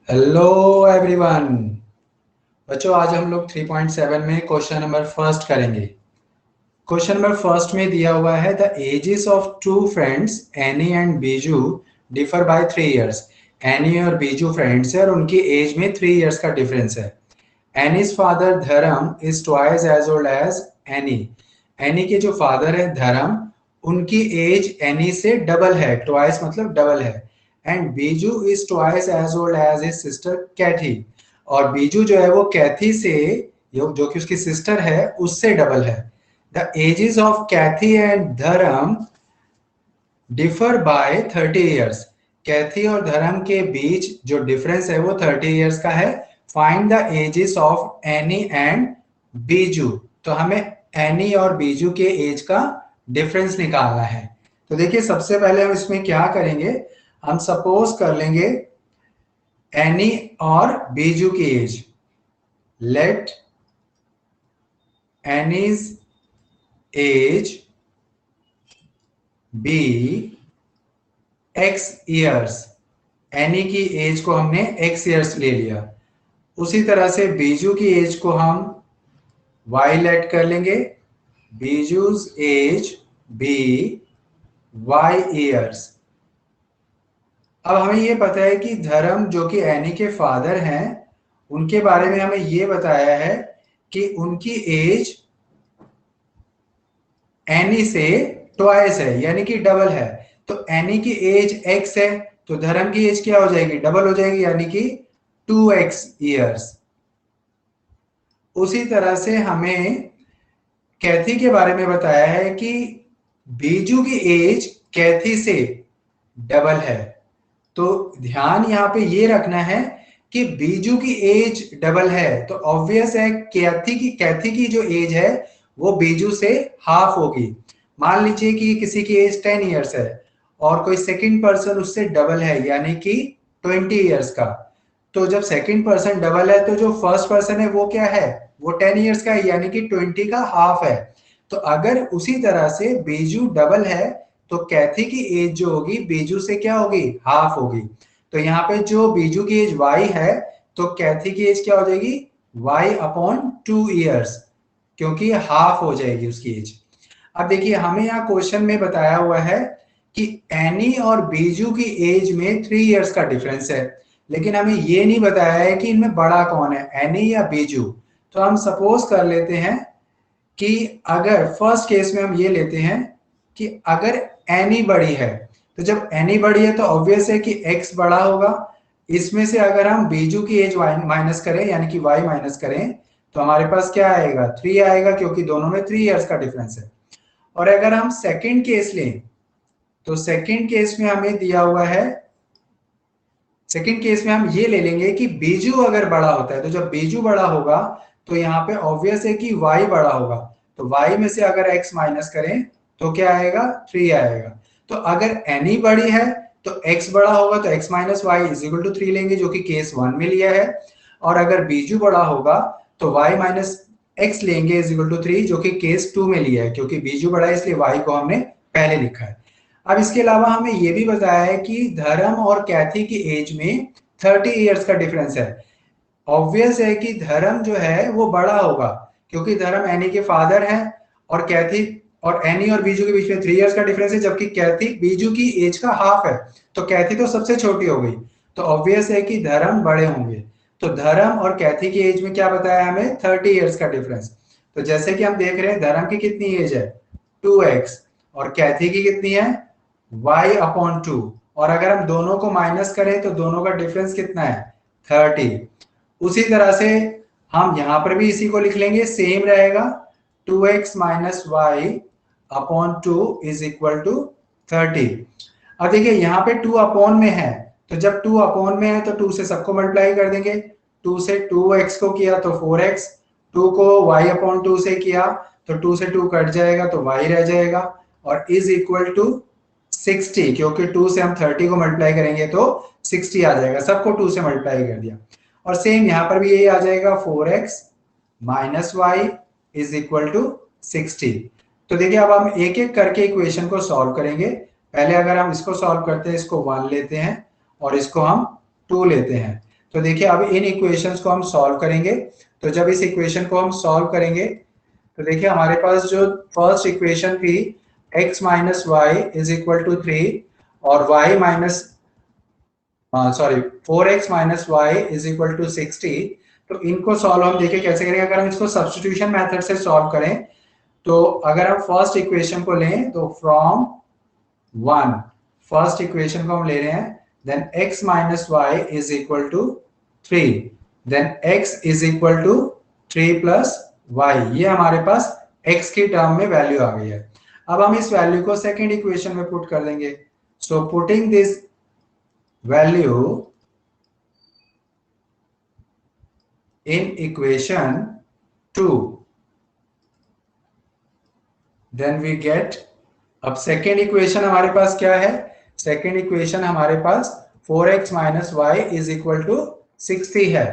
Hello everyone. बच्चों आज हम लोग 3.7 में क्वेश्चन नंबर फर्स्ट करेंगे। क्वेश्चन नंबर फर्स्ट में दिया हुआ है the ages of two friends Annie and Biju differ by 3 years. Annie और बीजू फ्रेंड्स है और उनकी एज में 3 इयर्स का डिफरेंस है। Annie's father Dharam is twice as old as Annie. Annie के जो फादर है धर्म, उनकी एज एनी से डबल है। ट्वाइस मतलब डबल है। And Biju is twice as old as his sister Kathy. और बीजू जो है वो कैथी से, जो कि उसकी सिस्टर है, उससे डबल है। The ages of Cathy and Dharma differ by 30 years. Cathy और धर्म के बीच जो डिफरेंस है वो 30 इयर्स का है। Find the ages of Annie and Biju. तो हमें एनी और बीजू के एज का डिफरेंस निकालना है। तो देखिए सबसे पहले हम इसमें क्या करेंगे, हम सपोज कर लेंगे एनी और बीजू की age. Let Annie's age be x years. Annie की एज को हमने एक्स ईयर्स ले लिया। उसी तरह से बीजू की एज को हम वाई लेट कर लेंगे। बीजूज एज बी वाई ईयर्स। अब हमें ये पता है कि धर्म जो कि एनी के फादर हैं, उनके बारे में हमें ये बताया है कि उनकी एज एनी से ट्वाइस है, यानी कि डबल है। तो एनी की एज एक्स है तो धर्म की एज क्या हो जाएगी, डबल हो जाएगी, यानी कि 2x ईयर्स। उसी तरह से हमें कैथी के बारे में बताया है कि बीजू की एज कैथी से डबल है। तो ध्यान यहां पे ये रखना है कि बीजू की एज डबल है तो ऑब्वियस है कैथी की जो एज है वो बीजू से हाफ होगी। मान लीजिए कि किसी की एज 10 इयर्स है और कोई सेकंड पर्सन उससे डबल है, यानी कि 20 इयर्स का। तो जब सेकंड पर्सन डबल है तो जो फर्स्ट पर्सन है वो क्या है, वो 10 इयर्स का है, यानी कि 20 का हाफ है। तो अगर उसी तरह से बीजू डबल है तो कैथी की एज जो होगी बीजू से क्या होगी, हाफ होगी। तो यहाँ पे जो बीजू की एज y है तो कैथी की एज क्या हो जाएगी, y/2 इयर्स, क्योंकि हाफ हो जाएगी उसकी एज। अब देखिए हमें यहाँ क्वेश्चन में बताया हुआ है कि एनी और बीजू की एज में 3 इयर्स का डिफरेंस है, लेकिन हमें ये नहीं बताया है कि इनमें बड़ा कौन है, एनी या बीजू। तो हम सपोज कर लेते हैं कि अगर फर्स्ट केस में हम ये लेते हैं कि अगर एनी बड़ी है, तो जब एनी बड़ी है तो ऑब्वियस है कि एक्स बड़ा होगा। इसमें से अगर हम बीजू की एज माइनस करें, यानी कि वाई माइनस करें, तो हमारे पास क्या आएगा, 3 आएगा, क्योंकि दोनों में 3 इयर्स का डिफरेंस है। और अगर हम सेकंड केस लें तो सेकंड केस में हमें दिया हुआ है, सेकंड केस में हम ये ले लेंगे कि बीजू अगर बड़ा होता है, तो जब बीजू बड़ा होगा तो यहाँ पे ऑब्वियस है कि y बड़ा होगा। तो y में से अगर x माइनस करें तो क्या आएगा, 3 आएगा। तो अगर एनी बड़ी है तो x बड़ा होगा तो x minus y is equal to 3 लेंगे, जो कि केस 1 में लिया है। और अगर बीजू बड़ा होगा तो y माइनस एक्स लेंगे इज इक्वल टू 3, जो कि केस 2 में लिया है, क्योंकि बीजू बड़ा है इसलिए y को हमने पहले लिखा है। अब इसके अलावा हमें यह भी बताया है कि धर्म और कैथी की एज में 30 इयर्स का डिफरेंस है। ऑब्वियस है कि धर्म जो है वो बड़ा होगा, क्योंकि धर्म एनी के फादर हैं और कैथी, और एनी और बीजू के बीच में 3 इयर्स का डिफरेंस है, जबकि कैथी बीजू की एज का हाफ है। तो कैथी तो सबसे छोटी हो गई, तो ऑब्वियस है कि धर्म बड़े होंगे। तो धर्म और कैथी की एज में क्या बताया हमें, 30 इयर्स का डिफरेंस। तो जैसे कि हम देख रहे हैं धर्म की कितनी एज है, 2x, और कैथी की कितनी है, y/2। और अगर हम दोनों को माइनस करें तो दोनों का डिफरेंस कितना है, 30। उसी तरह से हम यहां पर भी इसी को लिख लेंगे, सेम रहेगा, 2x minus y/2 is equal to 30। अब देखिए यहाँ पे 2 अपॉन में है, तो जब 2 अपॉन में है तो 2 से सबको मल्टीप्लाई कर देंगे। 2 से 2x को किया तो 4x, 2 को y/2 से किया तो 2 से 2 कट जाएगा तो y रह जाएगा, और इज इक्वल टू 60, क्योंकि 2 से हम 30 को मल्टीप्लाई करेंगे तो 60 आ जाएगा, सबको 2 से मल्टीप्लाई कर दिया। और सेम यहां पर भी यही आ जाएगा, 4x minus y is equal to 60। तो देखिए अब हम एक एक करके इक्वेशन को सॉल्व करेंगे। पहले अगर हम इसको सॉल्व करते हैं, इसको 1 लेते हैं और इसको हम 2 लेते हैं। तो देखिए अब इन इक्वेशंस को हम सॉल्व करेंगे। तो जब इस इक्वेशन को हम सॉल्व करेंगे तो देखिए हमारे पास जो फर्स्ट इक्वेशन थी x minus y is equal to 3 और y minus sorry 4x minus y is equal to 60। तो इनको सॉल्व हम देखिए कैसे करेंगे। अगर हम इसको सब्स्टिट्यूशन मेथड से सॉल्व करें तो अगर हम फर्स्ट इक्वेशन को लें तो फ्रॉम 1 फर्स्ट इक्वेशन को हम ले रहे हैं, then x minus y is equal to 3, then x is equal to 3 plus y. ये हमारे पास x की टर्म में वैल्यू आ गई है। अब हम इस वैल्यू को सेकंड इक्वेशन में पुट कर देंगे। So putting this value in equation 2 then we get, अब सेकेंड इक्वेशन हमारे पास क्या है, सेकेंड इक्वेशन हमारे पास 4x minus y is equal to 60 है।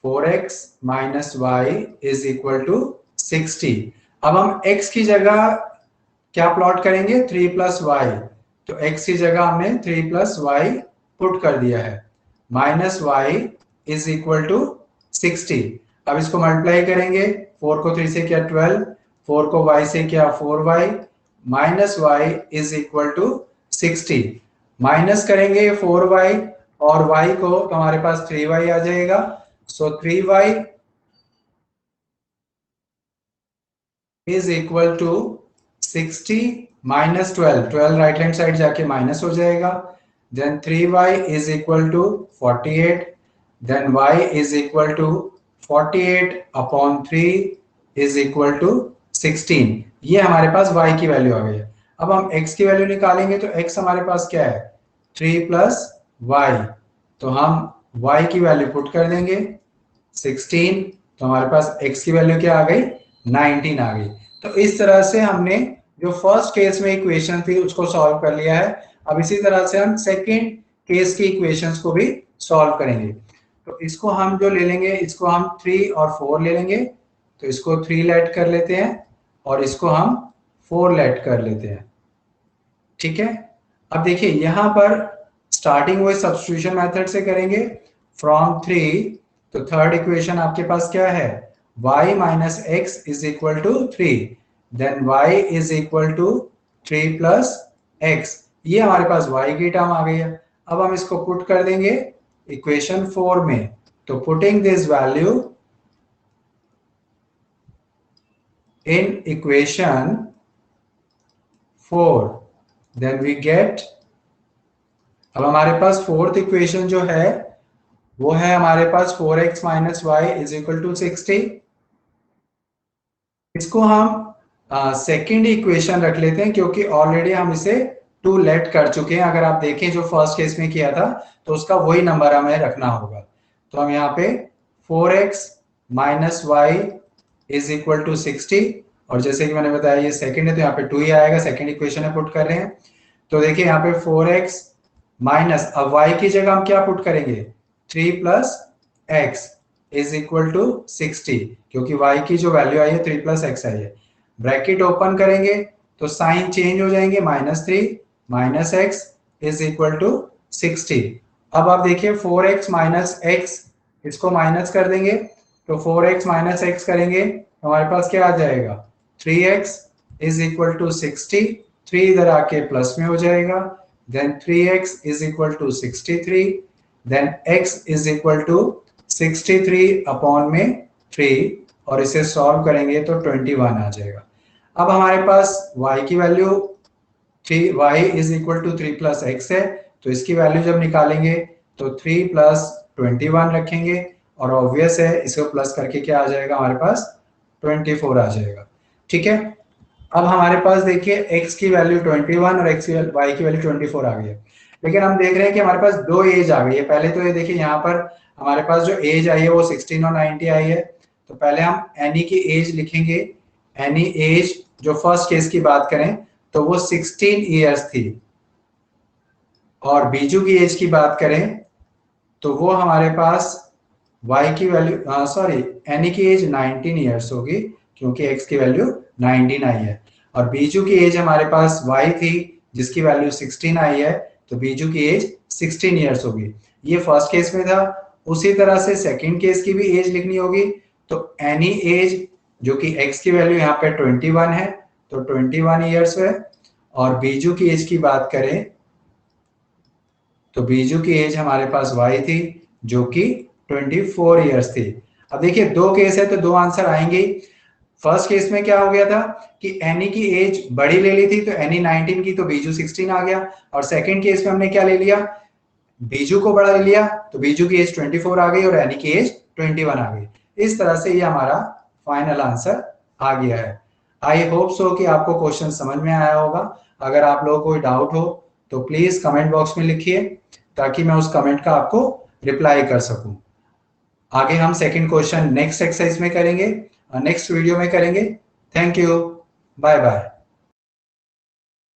4x minus y is equal to 60। अब हम x की जगह क्या प्लॉट करेंगे, 3 प्लस वाई। तो x की जगह हमने 3 प्लस वाई पुट कर दिया है। Minus y is equal to 60। अब इसको मल्टीप्लाई करेंगे, 4 को 3 से किया 12, 4 को y से किया 4y, minus y is equal to 60। Minus करेंगे 4y और y को तो हमारे पास 3y आ जाएगा। So 3y is equal to 60 minus 12, 12 right hand side जाके माइनस हो जाएगा। Then 3y is equal to 48, then y is equal to 48 upon 3 is equal to 16। ये हमारे पास y की वैल्यू आ गई है। अब हम x की वैल्यू निकालेंगे तो x हमारे पास क्या है, 3 प्लस वाई। तो हम y की वैल्यू पुट कर देंगे 16, तो हमारे पास x की वैल्यू क्या आ गई, 19 आ गई। तो इस तरह से हमने जो फर्स्ट केस में इक्वेशन थी उसको सॉल्व कर लिया है। अब इसी तरह से हम सेकेंड केस की इक्वेशंस को भी सॉल्व करेंगे। तो इसको हम जो ले लेंगे, इसको हम 3 और 4 ले लेंगे। तो इसको 3 लेट कर लेते हैं और इसको हम 4 लेट कर लेते हैं। ठीक है, अब देखिए यहां पर स्टार्टिंग वो सब्स्टिट्यूशन मेथड से करेंगे फ्रॉम 3। तो थर्ड इक्वेशन आपके पास क्या है, y minus x is equal to 3, then y is equal to 3 plus x. ये हमारे पास y की टर्म आ गई है। अब हम इसको पुट कर देंगे इक्वेशन 4 में। तो putting this value in equation 4 then we get, अब हमारे पास फोर्थ इक्वेशन जो है वो है हमारे पास 4x minus y is equal to 60। इसको हम सेकेंड इक्वेशन रख लेते हैं क्योंकि ऑलरेडी हम इसे 2 लेट कर चुके हैं। अगर आप देखें जो फर्स्ट केस में किया था तो उसका वही नंबर हमें रखना होगा। तो हम यहाँ पे 4x minus y is equal to 60, और जैसे कि मैंने बताया ये सेकेंड है तो यहाँ पे 2 ही आएगा, सेकेंड इक्वेशन में पुट कर रहे हैं। तो देखिए यहाँ पे 4x माइनस, अब y की जगह हम क्या पुट करेंगे, 3 plus x is equal to 60, क्योंकि y की जो वैल्यू आई है 3 प्लस एक्स आई है। ब्रैकेट ओपन करेंगे तो साइन चेंज हो जाएंगे, -3 minus x is equal to 60। अब आप देखिए 4x माइनस एक्स, इसको माइनस कर देंगे तो 4x माइनस एक्स करेंगे तो हमारे पास क्या आ जाएगा, 3x इज इक्वल टू 60, 3 इधर आके प्लस में हो जाएगा, then 3x is equal to 63, then x is equal to 63 upon में 3, और इसे सॉल्व करेंगे तो 21 आ जाएगा। अब हमारे पास y की value y is equal to 3 plus x है, तो इसकी वैल्यू जब निकालेंगे तो 3 प्लस 21 रखेंगे, और ऑब्वियस है इसको प्लस करके क्या आ जाएगा हमारे पास 24 आ जाएगा। ठीक है, अब हमारे पास देखिए x की वैल्यू 21 और y की वैल्यू 24 आ गई है। लेकिन हम देख रहे हैं कि हमारे पास 2 एज आ गई है। पहले तो ये देखिए यहाँ पर हमारे पास जो एज आई है वो 16 और 90 आई है। तो पहले हम एनी की एज लिखेंगे। एनी एज जो फर्स्ट केस की बात करें तो वो 16 ईयर्स थी, और बीजू की एज की बात करें तो वो हमारे पास y की वैल्यू सॉरी एनी की एज 19 ईयर्स होगी, क्योंकि x की वैल्यू 19 आई है, और बीजू की एज हमारे पास y थी जिसकी वैल्यू 16 आई है, तो बीजू की एज 16 ईयर्स होगी। ये फर्स्ट केस में था। उसी तरह से सेकंड केस की भी एज लिखनी होगी। तो एनी एज, जो कि x की वैल्यू यहाँ पे 21 है, तो 21 ईयर्स है। और बीजू की एज की बात करें तो बीजू की एज हमारे पास y थी, जो कि 24 ईयर्स थी। अब देखिए दो केस है तो दो आंसर आएंगे। फर्स्ट केस में क्या हो गया था कि एनी की एज बड़ी ले ली थी, तो एनी 19 की, तो बीजू 16 आ गया। और सेकंड केस में हमने क्या ले लिया, बीजू को बड़ा ले लिया, तो बीजू की एज 24 आ गई और एनी की एज 21 आ गई। इस तरह से ये हमारा फाइनल आंसर आ गया है। आई होप सो कि आपको क्वेश्चन समझ में आया होगा। अगर आप लोगों को कोई डाउट हो तो प्लीज कमेंट बॉक्स में लिखिए, ताकि मैं उस कमेंट का आपको रिप्लाई कर सकूं। आगे हम सेकंड क्वेश्चन नेक्स्ट एक्सरसाइज में करेंगे, नेक्स्ट वीडियो में करेंगे। Thank you, bye bye.